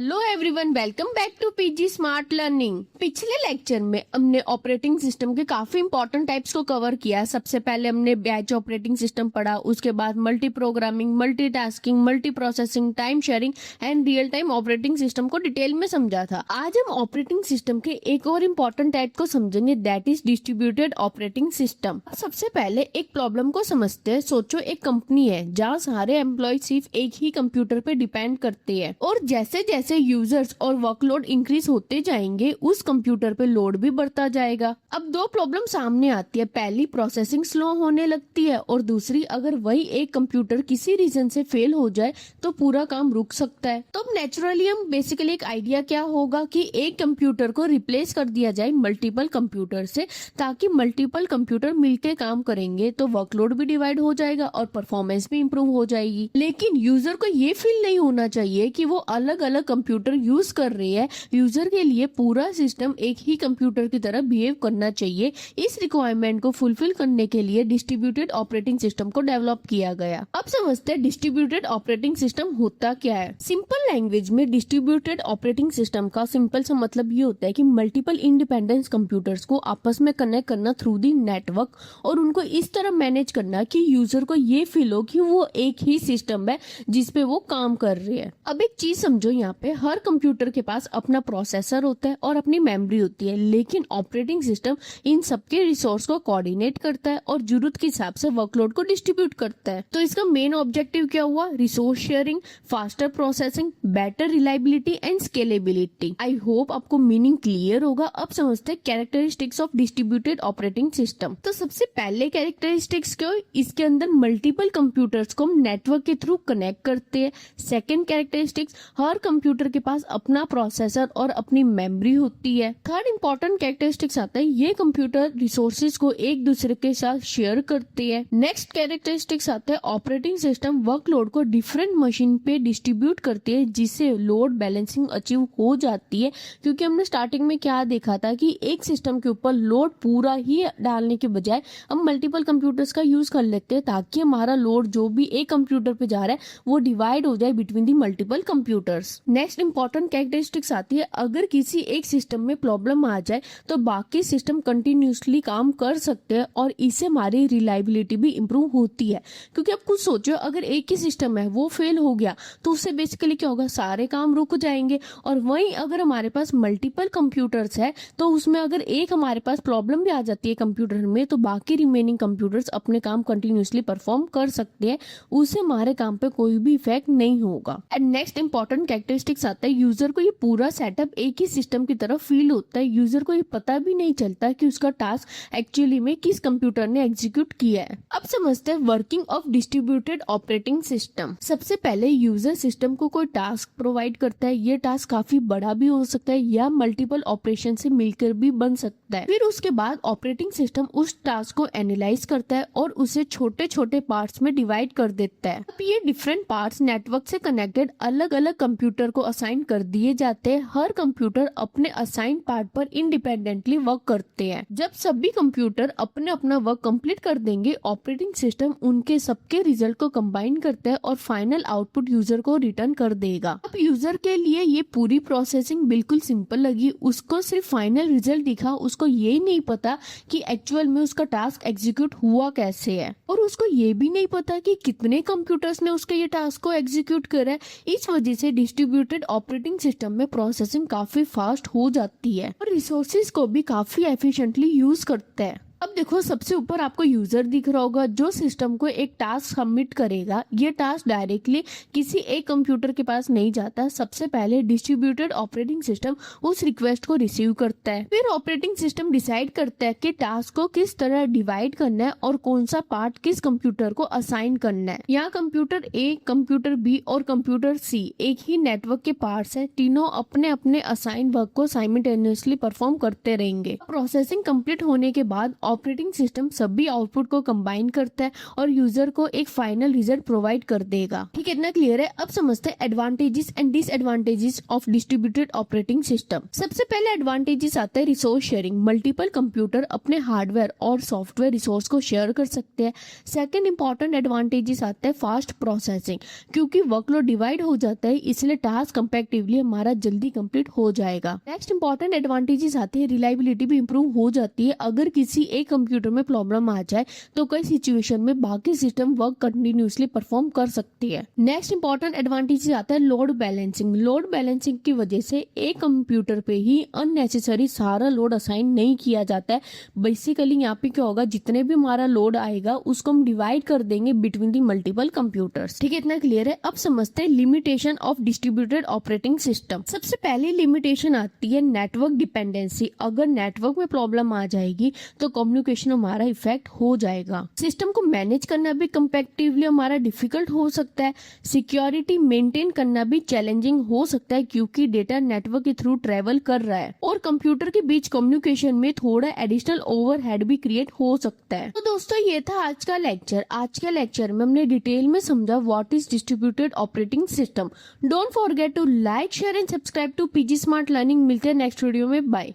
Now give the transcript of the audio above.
Hello everyone, welcome back to PG smart learning. पिछले lecture में हमने ऑपरेटिंग सिस्टम के काफी इंपॉर्टेंट टाइप्स को कवर किया। सबसे पहले हमने बैच ऑपरेटिंग सिस्टम पढ़ा, उसके बाद multi programming, multitasking, multi processing, time sharing and real time operating system को डिटेल में समझा था। आज हम ऑपरेटिंग सिस्टम के एक और इम्पोर्टेंट टाइप को समझेंगे, that is distributed operating system. सबसे पहले एक प्रॉब्लम को समझते हैं। सोचो एक कंपनी है जहाँ सारे एम्प्लॉय सिर्फ एक ही कंप्यूटर पे डिपेंड करते हैं और जैसे जैसे यूजर्स और वर्कलोड इंक्रीज होते जाएंगे उस कंप्यूटर पे लोड भी बढ़ता जाएगा। अब दो प्रॉब्लम सामने आती है, पहली प्रोसेसिंग स्लो होने लगती है और दूसरी अगर वही एक कंप्यूटर किसी रीजन से फेल हो जाए तो पूरा काम रुक सकता है। तो अब नेचुरली हम बेसिकली एक आइडिया क्या होगा कि एक कंप्यूटर को रिप्लेस कर दिया जाए मल्टीपल कंप्यूटर से, ताकि मल्टीपल कंप्यूटर मिलकर काम करेंगे तो वर्कलोड भी डिवाइड हो जाएगा और परफॉर्मेंस भी इम्प्रूव हो जाएगी। लेकिन यूजर को ये फील नहीं होना चाहिए कि वो अलग अलग कंप्यूटर यूज कर रहे हैं। यूजर के लिए पूरा सिस्टम एक ही कंप्यूटर की तरह बिहेव करना चाहिए। इस रिक्वायरमेंट को फुलफिल करने के लिए डिस्ट्रीब्यूटेड ऑपरेटिंग सिस्टम को डेवलप किया गया। अब समझते हैं डिस्ट्रीब्यूटेड ऑपरेटिंग सिस्टम होता क्या है। सिंपल लैंग्वेज में डिस्ट्रीब्यूटेड ऑपरेटिंग सिस्टम का सिंपल सा मतलब ये होता है कि मल्टीपल इंडिपेंडेंस कंप्यूटर्स को आपस में कनेक्ट करना थ्रू दी नेटवर्क और उनको इस तरह मैनेज करना कि यूजर को ये फील हो कि वो एक ही सिस्टम है जिसपे वो काम कर रहे हैं। अब एक चीज समझो, यहाँ पे हर कंप्यूटर के पास अपना प्रोसेसर होता है और अपनी मेमोरी होती है, लेकिन ऑपरेटिंग सिस्टम इन सबके रिसोर्स को कोऑर्डिनेट करता है और जरूरत के हिसाब से वर्कलोड को डिस्ट्रीब्यूट करता है। तो इसका मेन ऑब्जेक्टिव क्या हुआ? Resource sharing, faster processing, better reliability and scalability. I hope आपको मीनिंग क्लियर होगा। अब समझते हैं characteristics of distributed operating system. तो सबसे पहले कैरेक्टरिस्टिक्स क्या? इसके अंदर मल्टीपल कंप्यूटर्स को हम नेटवर्क के थ्रू कनेक्ट करते हैं। सेकेंड कैरेक्टरिस्टिक्स, हर कंप्यूटर के पास अपना प्रोसेसर और अपनी मेमोरी होती है। थर्ड इंपॉर्टेंट कैरेक्टरिस्टिक्स आता है, ये कंप्यूटर रिसोर्सेज को एक दूसरे के साथ शेयर करते हैं। नेक्स्ट कैरेक्टरिस्टिक्स आता है, ऑपरेटिंग सिस्टम वर्कलोड को डिफरेंट मशीन पे डिस्ट्रीब्यूट करती है जिससे लोड बैलेंसिंग अचीव हो जाती है। क्योंकि हमने स्टार्टिंग में क्या देखा था कि एक सिस्टम के ऊपर लोड पूरा ही डालने के बजाय हम मल्टीपल कंप्यूटर्स का यूज कर लेते हैं ताकि हमारा लोड जो भी एक कंप्यूटर पे जा रहा है वो डिवाइड हो जाए between the multiple computers. Next important characteristics आती है, अगर किसी एक सिस्टम में प्रॉब्लम आ जाए तो बाकी सिस्टम कंटिन्यूसली काम कर सकते हैं और इससे हमारी रिलायबिलिटी भी इंप्रूव होती है। क्योंकि आप कुछ सोचो, अगर एक ही सिस्टम है वो फेल हो गया तो उससे बेसिकली क्या होगा? सारे काम रुक जाएंगे। और वहीं अगर हमारे पास मल्टीपल कंप्यूटर्स है तो उसमें अगर एक हमारे पास प्रॉब्लम भी आ जाती है कंप्यूटर में तो बाकी रिमेनिंग कंप्यूटर्स अपने काम कंटिन्यूसली परफॉर्म कर सकते हैं, उससे हमारे काम पे कोई भी इफेक्ट नहीं होगा। एंड नेक्स्ट इंपॉर्टेंट कैरेक्टरिस्टिक्स आता है, यूजर को ये पूरा सेटअप एक ही सिस्टम की तरफ फील होता है। यूजर को ये पता भी नहीं चलता कि उसका टास्क एक्चुअली में किस कंप्यूटर ने एग्जीक्यूट किया है। अब समझते हैं working of distributed operating system. सबसे पहले यूजर सिस्टम को कोई टास्क प्रोवाइड करता है। ये टास्क काफी बड़ा भी हो सकता है या मल्टीपल ऑपरेशन से मिलकर भी बन सकता है। फिर उसके बाद ऑपरेटिंग सिस्टम उस टास्क को एनालाइज करता है और उसे छोटे छोटे पार्ट्स में डिवाइड कर देता है। अब ये डिफरेंट पार्ट्स नेटवर्क से कनेक्टेड अलग अलग कंप्यूटर को असाइन कर दिए जाते हैं। हर कंप्यूटर अपने असाइन पार्ट पर इंडिपेंडेंटली वर्क करते हैं। जब सभी कंप्यूटर अपने अपना वर्क कंप्लीट कर देंगे, ऑपरेटिंग सिस्टम उनके सबके रिजल्ट को कंबाइन करता है और फाइनल आउटपुट यूजर को रिटर्न कर देगा। अब यूजर के लिए ये पूरी प्रोसेसिंग बिल्कुल सिंपल लगी। उसको सिर्फ फाइनल रिजल्ट दिखा, उसको ये नहीं पता कि एक्चुअल में उसका टास्क एग्जीक्यूट हुआ कैसे है और उसको ये भी नहीं पता कि कितने कंप्यूटर्स ने उसके ये टास्क को एग्जीक्यूट करा है। इस वजह से डिस्ट्रीब्यूटेड ऑपरेटिंग सिस्टम में प्रोसेसिंग काफी फास्ट हो जाती है और रिसोर्सेज को भी काफी एफिशिएंटली यूज करता है। अब देखो, सबसे ऊपर आपको यूजर दिख रहा होगा जो सिस्टम को एक टास्क सबमिट करेगा। ये टास्क डायरेक्टली किसी एक कंप्यूटर के पास नहीं जाता। सबसे पहले डिस्ट्रीब्यूटेड ऑपरेटिंग सिस्टम उस रिक्वेस्ट को रिसीव करता है। फिर ऑपरेटिंग सिस्टम डिसाइड करता है कि टास्क को किस तरह डिवाइड करना है और कौन सा पार्ट किस कंप्यूटर को असाइन करना है। यहाँ कंप्यूटर ए, कंप्यूटर बी और कंप्यूटर सी एक ही नेटवर्क के पार्ट्स है। तीनों अपने अपने असाइन वर्क को साइमल्टेनियसली परफॉर्म करते रहेंगे। प्रोसेसिंग कंप्लीट होने के बाद ऑपरेटिंग सिस्टम सभी आउटपुट को कंबाइन करता है और यूजर को एक फाइनल रिजल्ट प्रोवाइड कर देगा। ठीक है, इतना क्लियर है। अब समझते हैं advantages and disadvantages of distributed operating system. सबसे पहले एडवांटेजेस आते हैं रिसोर्स शेयरिंग। मल्टीपल कंप्यूटर अपने हार्डवेयर और सॉफ्टवेयर रिसोर्स को शेयर कर सकते हैं। सेकंड इंपॉर्टेंट एडवांटेजेस आता है फास्ट प्रोसेसिंग, क्योंकि वर्कलोड डिवाइड हो जाता है इसलिए टास्क कंपैरेटिवली हमारा जल्दी कंप्लीट हो जाएगा। नेक्स्ट इंपॉर्टेंट एडवांटेजेस आते हैं रिलायबिलिटी भी इंप्रूव हो जाती है। अगर किसी एक कंप्यूटर में प्रॉब्लम आ जाए तो कई सिचुएशन में बाकी सिस्टम वर्क कंटिन्यूसली परफॉर्म कर सकती है। नेक्स्ट इंपॉर्टेंट एडवांटेजेस आता है लोड बैलेंसिंग। लोड बैलेंसिंग की वजह से एक कंप्यूटर पे ही अननेसेसरी सारा लोड असाइन नहीं किया जाता है। बेसिकली यहाँ पे क्या होगा, जितने भी हमारा लोड आएगा उसको हम डिवाइड कर देंगे बिटवीन दी मल्टीपल कंप्यूटर्स। ठीक है, इतना क्लियर है। अब समझते हैं limitation of distributed operating system. सबसे पहली लिमिटेशन आती है नेटवर्क डिपेंडेंसी। अगर नेटवर्क में प्रॉब्लम आ जाएगी तो कम्युनिकेशन हमारा इफेक्ट हो जाएगा। सिस्टम को मैनेज करना भी कंपैरेटिवली हमारा डिफिकल्ट हो सकता है। सिक्योरिटी मेंटेन करना भी चैलेंजिंग हो सकता है क्योंकि डेटा नेटवर्क के थ्रू ट्रेवल कर रहा है और कंप्यूटर के बीच कम्युनिकेशन में थोड़ा एडिशनल ओवरहेड भी क्रिएट हो सकता है। तो दोस्तों ये था आज का लेक्चर। आज के लेक्चर में हमने डिटेल में समझा what is distributed operating system. Don't forget to like, share and subscribe to PG smart learning. मिलते हैं नेक्स्ट वीडियो में। बाय।